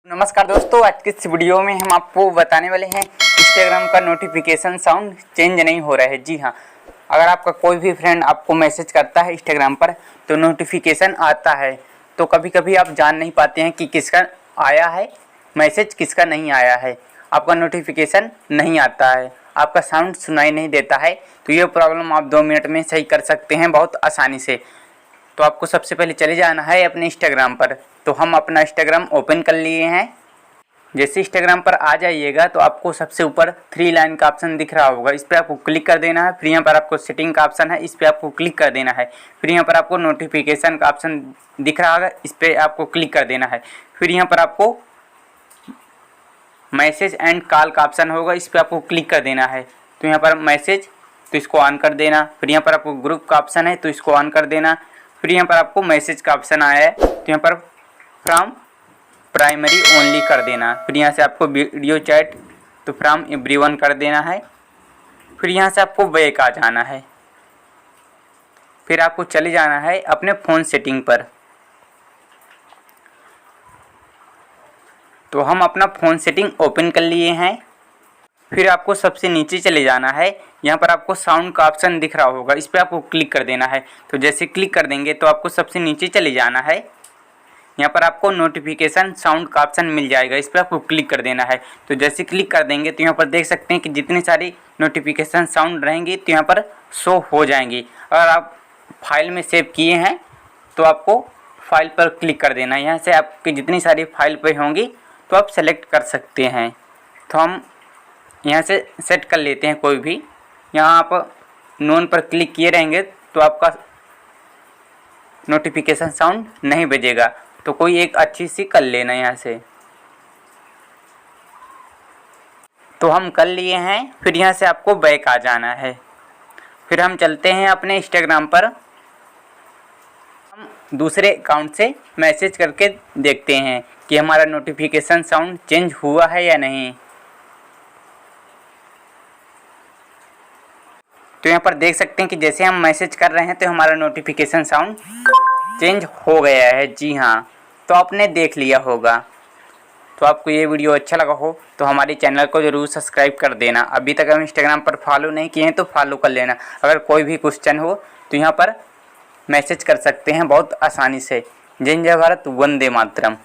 नमस्कार दोस्तों, आज की इस वीडियो में हम आपको बताने वाले हैं इंस्टाग्राम का नोटिफिकेशन साउंड चेंज नहीं हो रहा है। जी हाँ, अगर आपका कोई भी फ्रेंड आपको मैसेज करता है इंस्टाग्राम पर तो नोटिफिकेशन आता है, तो कभी कभी आप जान नहीं पाते हैं कि किसका आया है मैसेज, किसका नहीं आया है। आपका नोटिफिकेशन नहीं आता है, आपका साउंड सुनाई नहीं देता है। तो ये प्रॉब्लम आप 2 मिनट में सही कर सकते हैं बहुत आसानी से। तो आपको सबसे पहले चले जाना है अपने इंस्टाग्राम पर। तो हम अपना इंस्टाग्राम ओपन कर लिए हैं। जैसे इंस्टाग्राम पर आ जाइएगा तो आपको सबसे ऊपर 3 लाइन का ऑप्शन दिख रहा होगा, इस पर आपको क्लिक कर देना है। फिर यहाँ पर आपको सेटिंग का ऑप्शन है, इस पर आपको क्लिक कर देना है। फिर यहाँ पर आपको नोटिफिकेशन का ऑप्शन दिख रहा होगा, इस पर आपको क्लिक कर देना है। फिर यहाँ पर आपको मैसेज एंड कॉल का ऑप्शन होगा, इस पर आपको क्लिक कर देना है। तो यहाँ पर मैसेज, तो इसको ऑन कर देना। फिर यहाँ पर आपको ग्रुप का ऑप्शन है, तो इसको ऑन कर देना। फिर यहाँ पर आपको मैसेज का ऑप्शन आया है, तो यहाँ पर फ्रॉम प्राइमरी ओनली कर देना। फिर यहाँ से आपको वीडियो चैट तो फ्रॉम एवरीवन कर देना है। फिर यहाँ से आपको बैक आ जाना है। फिर आपको चले जाना है अपने फ़ोन सेटिंग पर। तो हम अपना फ़ोन सेटिंग ओपन कर लिए हैं। फिर आपको सबसे नीचे चले जाना है, यहाँ पर आपको साउंड का ऑप्शन दिख रहा होगा, इस पर आपको क्लिक कर देना है। तो जैसे क्लिक कर देंगे तो आपको सबसे नीचे चले जाना है। यहाँ पर आपको नोटिफिकेशन साउंड का ऑप्शन मिल जाएगा, इस पर आपको क्लिक कर देना है। तो जैसे क्लिक कर देंगे तो यहाँ पर देख सकते हैं कि जितनी सारी नोटिफिकेशन साउंड रहेंगी तो यहाँ पर शो हो जाएंगी। अगर आप फाइल में सेव किए हैं तो आपको फाइल पर क्लिक कर देना है। यहाँ से आपकी जितनी सारी फाइल पे होंगी तो आप सेलेक्ट कर सकते हैं। तो हम यहाँ से सेट कर लेते हैं कोई भी। यहाँ आप नोन पर क्लिक किए रहेंगे तो आपका नोटिफिकेशन साउंड नहीं बजेगा। तो कोई एक अच्छी सी कर लेना यहाँ से। तो हम कर लिए हैं। फिर यहाँ से आपको बैक आ जाना है। फिर हम चलते हैं अपने इंस्टाग्राम पर। हम दूसरे अकाउंट से मैसेज करके देखते हैं कि हमारा नोटिफिकेशन साउंड चेंज हुआ है या नहीं। तो यहाँ पर देख सकते हैं कि जैसे हम मैसेज कर रहे हैं तो हमारा नोटिफिकेशन साउंड चेंज हो गया है। जी हाँ, तो आपने देख लिया होगा। तो आपको ये वीडियो अच्छा लगा हो तो हमारे चैनल को ज़रूर सब्सक्राइब कर देना। अभी तक हम इंस्टाग्राम पर फॉलो नहीं किए हैं तो फॉलो कर लेना। अगर कोई भी क्वेश्चन हो तो यहाँ पर मैसेज कर सकते हैं बहुत आसानी से। जय हिंद, जय भारत, वंदे मातरम।